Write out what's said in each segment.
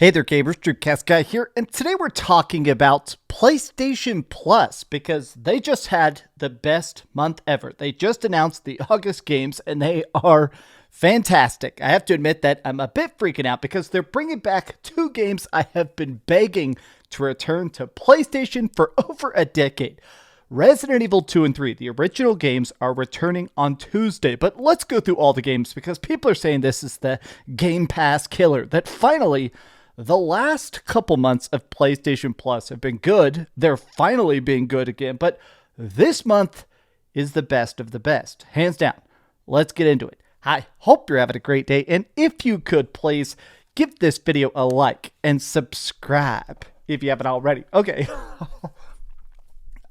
Hey there gamers, DreamcastGuy here, and today we're talking about PlayStation Plus because they just had the best month ever. They just announced the August games and they are fantastic. I have to admit that I'm a bit freaking out because they're bringing back two games I have been begging to return to PlayStation for over a decade. Resident Evil 2 and 3, the original games, are returning on Tuesday. But let's go through all the games because people are saying this is the Game Pass killer. That finally, the last couple months of PlayStation Plus have been good. They're finally being good again. But this month is the best of the best. Hands down. Let's get into it. I hope you're having a great day. And if you could, please give this video a like and subscribe if you haven't already. Okay.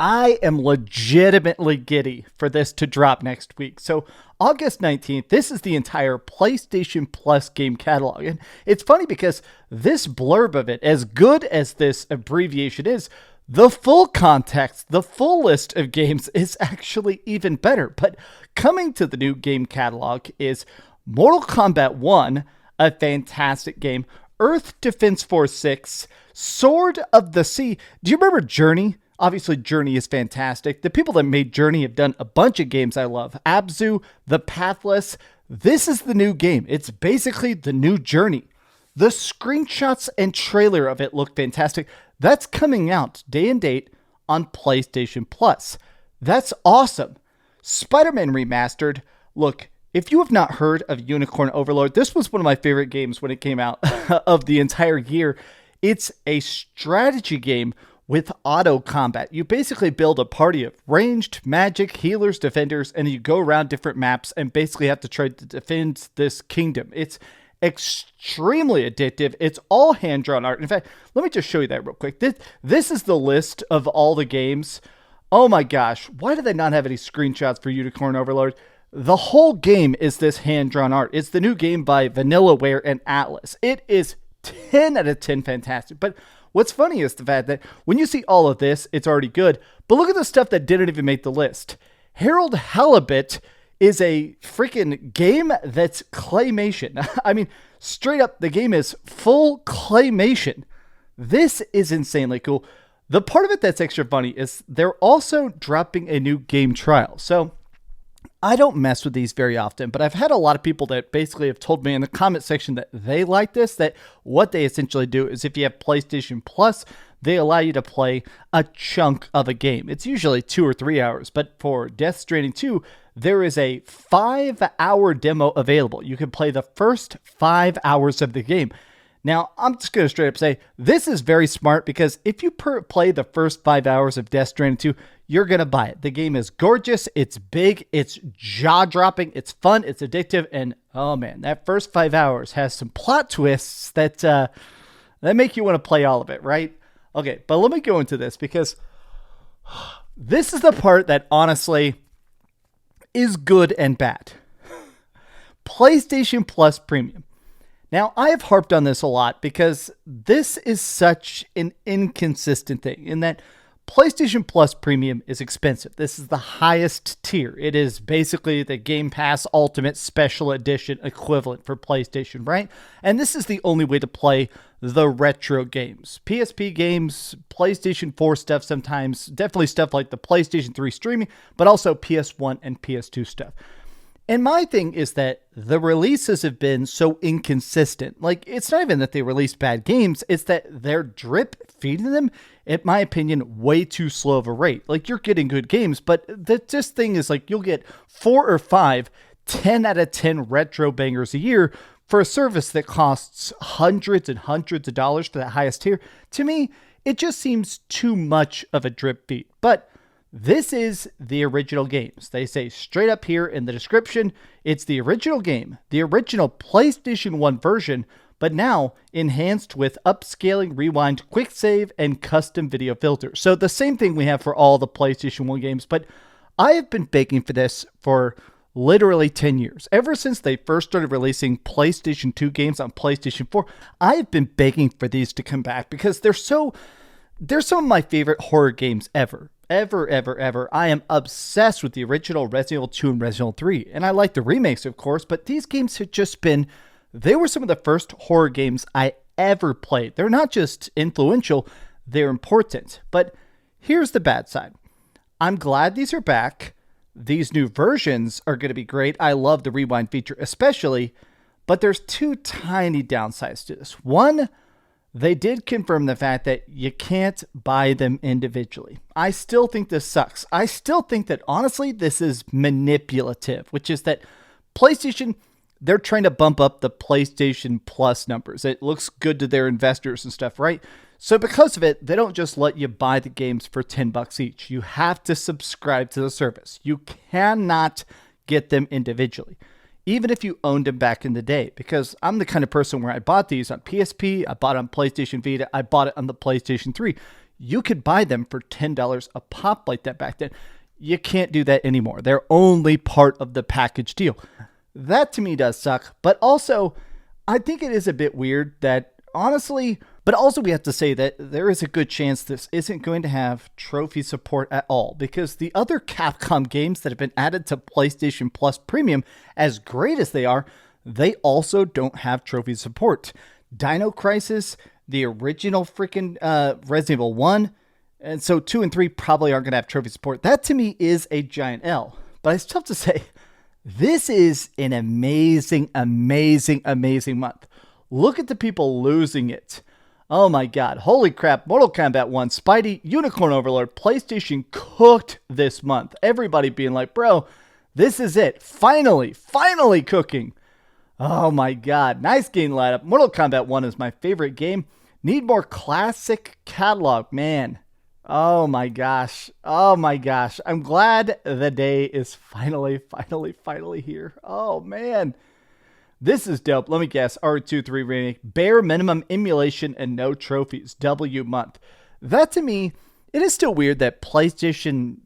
I am legitimately giddy for this to drop next week. So August 19th, this is the entire PlayStation Plus game catalog. And it's funny because this blurb of it, as good as this abbreviation is, the full context, the full list of games is actually even better. But coming to the new game catalog is Mortal Kombat 1, a fantastic game, Earth Defense Force 6, Sword of the Sea. Do you remember Journey? Obviously, Journey is fantastic. The people that made Journey have done a bunch of games I love. Abzu, The Pathless. This is the new game. It's basically the new Journey. The screenshots and trailer of it look fantastic. That's coming out day and date on PlayStation Plus. That's awesome. Spider-Man Remastered. Look, if you have not heard of Unicorn Overlord, this was one of my favorite games when it came out of the entire year. It's a strategy game with auto combat. You basically build a party of ranged, magic, healers, defenders, and you go around different maps and basically have to try to defend this kingdom. It's extremely addictive. It's all hand-drawn art. In fact, let me just show you that real quick. This is the list of all the games. Oh my gosh, why do they not have any screenshots for Unicorn Overlord? The whole game is this hand-drawn art. It's the new game by Vanillaware and Atlas. It is 10 out of 10 fantastic. But what's funny is the fact that when you see all of this, it's already good. But look at the stuff that didn't even make the list. Harold Halibut is a freaking game that's claymation. I mean, straight up, the game is full claymation. This is insanely cool. The part of it that's extra funny is they're also dropping a new game trial. So I don't mess with these very often, but I've had a lot of people that basically have told me in the comment section that they like this, that what they essentially do is if you have PlayStation Plus, they allow you to play a chunk of a game. It's usually 2 or 3 hours, but for Death Stranding 2, there is a 5-hour demo available. You can play the first 5 hours of the game. Now, I'm just going to straight up say, this is very smart because if you play the first 5 hours of Death Stranding 2, you're going to buy it. The game is gorgeous, it's big, it's jaw-dropping, it's fun, it's addictive, and oh man, that first 5 hours has some plot twists that make you want to play all of it, right? Okay, but let me go into this because this is the part that honestly is good and bad. PlayStation Plus Premium. Now, I have harped on this a lot because this is such an inconsistent thing in that PlayStation Plus Premium is expensive. This is the highest tier. It is basically the Game Pass Ultimate Special Edition equivalent for PlayStation, right? And this is the only way to play the retro games. PSP games, PlayStation 4 stuff sometimes, definitely stuff like the PlayStation 3 streaming, but also PS1 and PS2 stuff. And my thing is that the releases have been so inconsistent. Like, it's not even that they release bad games, it's that they're drip feeding them, in my opinion, way too slow of a rate. Like, you're getting good games, but this thing is like, you'll get 4 or 5 10 out of 10 retro bangers a year for a service that costs hundreds and hundreds of dollars for that highest tier. To me, it just seems too much of a drip feed. But this is the original games. They say straight up here in the description, it's the original game, the original PlayStation 1 version, but now enhanced with upscaling, rewind, quick save, and custom video filters. So the same thing we have for all the PlayStation 1 games, but I have been begging for this for literally 10 years. Ever since they first started releasing PlayStation 2 games on PlayStation 4, I have been begging for these to come back because they're some of my favorite horror games ever. Ever. I am obsessed with the original Resident Evil 2 and Resident Evil 3. And I like the remakes, of course, but these games have just been, they were some of the first horror games I ever played. They're not just influential, they're important. But here's the bad side. I'm glad these are back. These new versions are going to be great. I love the rewind feature especially, but there's two tiny downsides to this. One, they did confirm the fact that you can't buy them individually. I still think this sucks. I still think that, honestly, this is manipulative, which is that PlayStation, they're trying to bump up the PlayStation Plus numbers. It looks good to their investors and stuff, right? So because of it, they don't just let you buy the games for $10 each. You have to subscribe to the service. You cannot get them individually, even if you owned them back in the day, because I'm the kind of person where I bought these on PSP, I bought it on PlayStation Vita, I bought it on the PlayStation 3. You could buy them for $10 a pop like that back then. You can't do that anymore. They're only part of the package deal. That to me does suck, but also I think it is a bit weird that, honestly, but also we have to say that there is a good chance this isn't going to have trophy support at all, because the other Capcom games that have been added to PlayStation Plus Premium, as great as they are, they also don't have trophy support. Dino Crisis, the original freaking Resident Evil 1, and so 2 and 3 probably aren't going to have trophy support. That to me is a giant L, but I still have to say, this is an amazing, amazing, amazing month. Look at the people losing it. Oh my God. Holy crap. Mortal Kombat 1, Spidey, Unicorn Overlord, PlayStation cooked this month. Everybody being like, bro, this is it. Finally cooking. Oh my God. Nice game lineup. Mortal Kombat 1 is my favorite game. Need more classic catalog, man. Oh my gosh. Oh my gosh. I'm glad the day is finally here. Oh man. This is dope. Let me guess. R2-3 remake, bare minimum emulation, and no trophies. W month. That to me, it is still weird that PlayStation,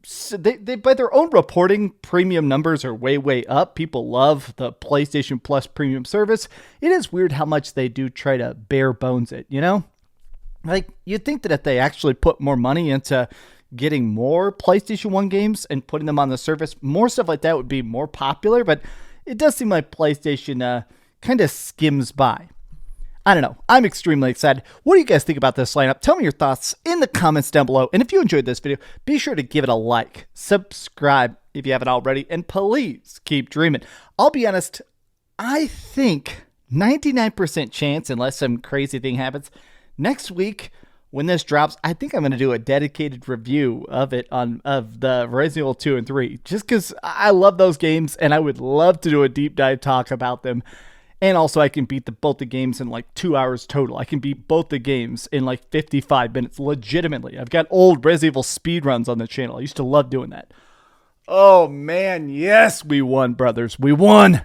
they by their own reporting, premium numbers are way up. People love the PlayStation Plus premium service. It is weird how much they do try to bare bones it, you know? Like, you'd think that if they actually put more money into getting more PlayStation 1 games and putting them on the service, more stuff like that would be more popular, but it does seem like PlayStation kind of skims by. I don't know. I'm extremely excited. What do you guys think about this lineup? Tell me your thoughts in the comments down below. And if you enjoyed this video, be sure to give it a like, subscribe if you haven't already, and please keep dreaming. I'll be honest, I think 99% chance, unless some crazy thing happens, next week when this drops, I think I'm going to do a dedicated review of it of the Resident Evil 2 and 3, just because I love those games and I would love to do a deep dive talk about them. And also I can beat both the games in like 2 hours total. I can beat both the games in like 55 minutes, legitimately. I've got old Resident Evil speedruns on the channel. I used to love doing that. Oh man, yes, we won, brothers. We won!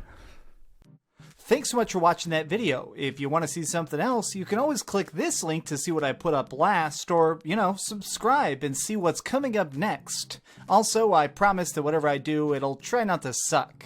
Thanks so much for watching that video. If you want to see something else, you can always click this link to see what I put up last, or, you know, subscribe and see what's coming up next. Also, I promise that whatever I do, it'll try not to suck.